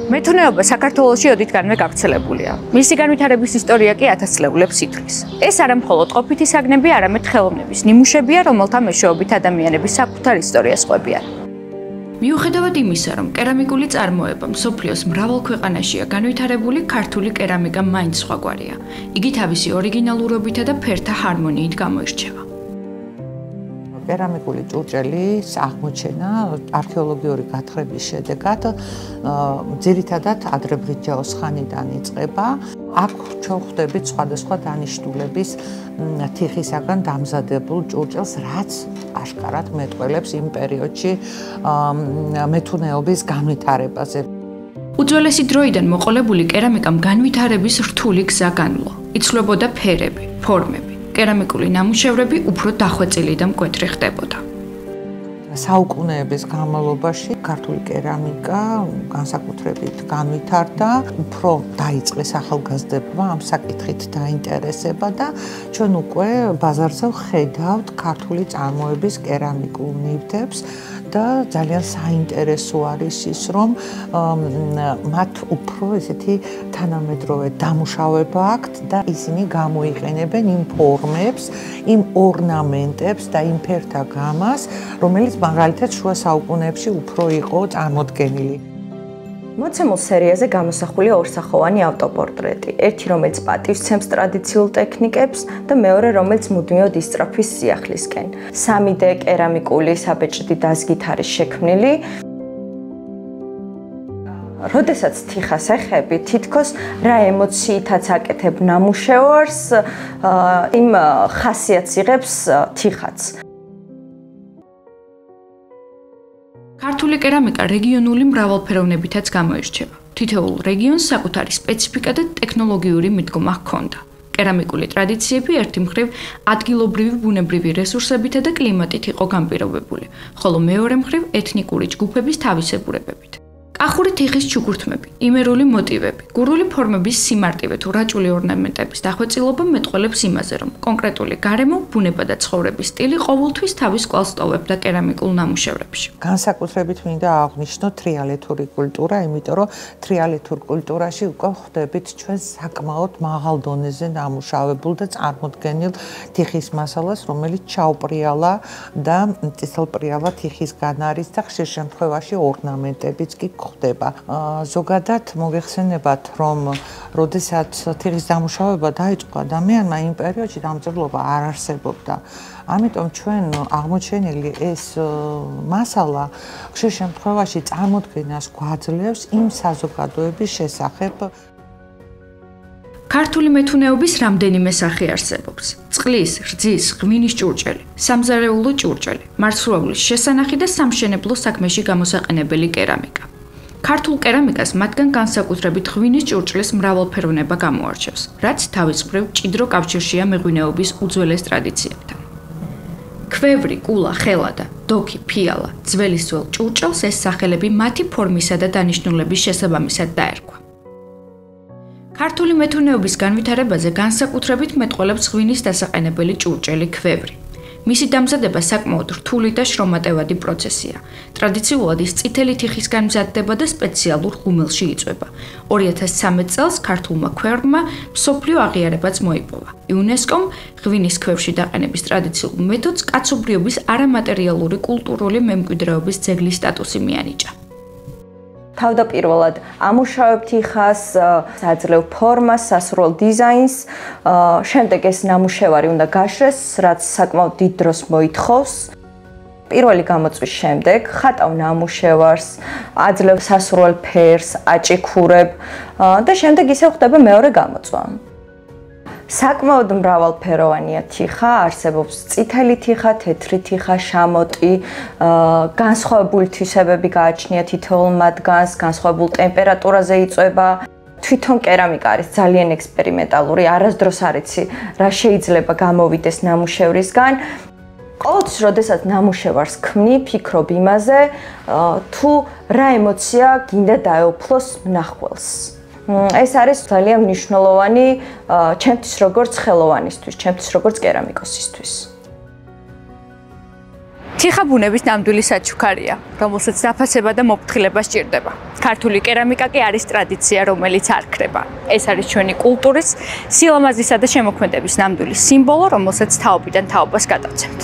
მეთუნეობა საქართველოში ოდითგანვე გავრცელებულია. მისი განვითარების ისტორია კი ათასწლეულებს ითვლის. ეს არა მხოლოდ ყოფითი საგნები, არამედ ხელოვნების ნიმუშებია, რომელთა მეშვეობით ადამიანების საკუთარ ისტორიას ყვებიან. მიუხედავად იმისა, რომ კერამიკული წარმოება მსოფლიოს მრავალ ქვეყანაშია განვითარებული, ქართული კერამიკა მაინც სხვაგვარია. იგი თავისი ორიგინალურობითა და ფერთა ჰარმონიით გამოირჩევა. კერამიკული ჭურჭელის აღმოჩენა არქეოლოგიური გათხრების შედეგად ძირითადად ადრებრინჯაოს ხანიდან იწყება. აქ ვხვდებით სხვადასხვა დანიშნულების თიხისაგან დამზადებულ ჭურჭელს, რაც აშკარად მეტყველებს იმ პერიოდში მეთუნეობის განვითარებაზე. უძველესი დროიდან მოყოლებული კერამიკამ განვითარების რთული გზა განვლო. იცვლებოდა ფერები, ფორმები. კერამიკული ნამუშევრები უფრო დახვეწილი და მკვეთრი ხდებოდა. საუკუნეების განმავლობაში ქართული კერამიკა განსაკუთრებით განვითარდა, უფრო დაიწყეს ახალგაზრდებმა ამ საკითხით დაინტერესება და ჩვენ უკვე ბაზარზე ვხედავთ ქართული წარმოების კერამიკულ ნივთებს და ძალიან საინტერესო არის ის, რომ მათ უფრო ესეთი თანამედროვე დამუშავება აქვთ და ისინი გამოიყენებენ იმ ფორმებს, იმ ორნამენტებს და იმ ფერთა გამას, რომელიც მაგალითად შუა საუკუნეებში უფრო იყო წარმოდგენილი. მოცემულ სერიაზე გამოსახულია ორსახოვანი ავტოპორტრეტი. ერთი, რომელიც პატივსცემს ტრადიციულ ტექნიკებს და მეორე, რომელიც მუდმივად ისწრაფვის სიახლისკენ. 3D კერამიკული საბეჭდი დაზგით არის შექმნილი. როდესაც თიხას ეხები, თითქოს რა ემოციითაც აკეთებ ნამუშევარს, იმ ხასიათს იღებს თიხაც. ქართული კერამიკა რეგიონული მრავალფეროვნებითაც გამოირჩევა. თითოეულ რეგიონს საკუთარი სპეციფიკა და ტექნოლოგიური მიდგომა ჰქონდა. კერამიკული ტრადიციები ერთი მხრივ ადგილობრივი ბუნებრივი რესურსებითა და კლიმატით იყო განპირობებული, ხოლო მეორე მხრივ ეთნიკური ჯგუფების თავისებურებებით. კახური თიხის ჩუქურთმები, იმერული მოტივები, გურული ფორმების სიმარტივე თუ რაჭული ორნამენტების დახვეწილობა მეტყველებს იმაზე, რომ კონკრეტული გარემო, ბუნება და ცხოვრების სტილი ყოველთვის თავის კვალს ტოვებდა კერამიკულ ნამუშევრებში. განსაკუთრებით მინდა აღვნიშნოთ თრიალეთური კულტურა, იმიტომ რომ თრიალეთურ კულტურაში უკვე ხვდებით ჩვენ საკმაოდ მაღალ დონეზე დამუშავებულ და წარმოდგენილ თიხის მასალას, რომელიც ჩაუპრიალა და წითელპრიალა თიხისგან არის და ხშირ შემთხვევაში ორნამენტებიც კი ხდება. ზოგადად მოგეხსენებათ, რომ როდესაც თიხის დამუშავება დაიწყო ადამიანმა, იმ პერიოდში დამწერლობა არ არსებობდა. ამიტომ ჩვენ აღმოჩენილი ეს მასალა ხშირ შემთხვევაში წარმოდგენას გვაძლევს იმ საზოგადოების შესახებ. ქართული მეთუნეობის რამდენიმე სახე არსებობს. წყლის, რძის, ღვინის ჭურჭელი, სამზარეულო ჭურჭელი, მარცვლეულის შესანახი და სამშენებლო საქმეში გამოსაყენებელი კერამიკა. ქართულ კერამიკას მათგან განსაკუთრებით ღვინის ჭურჭლის მრავალფეროვნება გამოარჩევს, რაც თავის მხრივ მჭიდრო კავშირშია მეღვინეობის უძველეს ტრადიციებთან. ქვევრი, კულა, ხელადა, დოქი, ფიალა, ძველისძველ ჭურჭელს ეს სახელები მათი ფორმისა და დანიშნულების შესაბამისად დაერქვა. ქართული მეთუნეობის განვითარებაზე განსაკუთრებით მეტყველებს ღვინის დასაყენებელი ჭურჭელი ქვევრი. მისი დამზადება საკმაოდ რთული და შრომატევადი პროცესია. ტრადიციულად ის წითელი თიხისგან მზადდება და სპეციალურ ღუმელში იწვება. 2013 წელს ქართულმა ქვევრმა მსოფლიო აღიარებაც მოიპოვა. იუნესკომ ღვინის ქვევში დაყენების ტრადიციულ მეთოდს კაცობრიობის არამატერიალური კულტურული მემკვიდრეობის ძეგლის სტატუსი მიანიჭა. თავდაპირველად ამუშავებ თიხას, აძლევ ფორმას, სასურველ დიზაინს, შემდეგ ეს ნამუშევარი უნდა გაშრეს, რაც საკმაოდ დიდ დროს მოითხოვს. პირველი გამოწვის შემდეგ ხატავ ნამუშევარს, აძლევ სასურველ ფერს, აჭიქურებ და შემდეგ ისევ ხდება მეორე გამოწვა. საკმაოდ მრავალფეროვანია თიხა, არსებობს წითელი თიხა, თეთრი თიხა, შამოტი, განსხვავებული თვისებები გააჩნია თითოეულ მათგანს, განსხვავებულ ტემპერატურაზე იწვება. თვითონ კერამიკა არის ძალიან ექსპერიმენტალური, არასდროს არ იცი რა შეიძლება გამოვიდეს ნამუშევრისგან. ყოველთვის, როდესაც ნამუშევარს ქმნი, ფიქრობ იმაზე, თუ რა ემოცია გინდა დაეუფლოს მნახველს. ეს არის ძალიან მნიშვნელოვანი ჩემთვის როგორც ხელოვანისთვის, ჩემთვის როგორც კერამიკოსისთვის. თიხა ბუნების ნამდვილი საჩუქარია, რომელსაც დაფასება და მოფრთხილება სჭირდება. ქართული კერამიკა კი არის ტრადიცია, რომელიც არ ქრება. ეს არის ჩვენი კულტურის, სილამაზისა და შემოქმედების ნამდვილი სიმბოლო, რომელსაც თაობიდან თაობას გადავცემთ.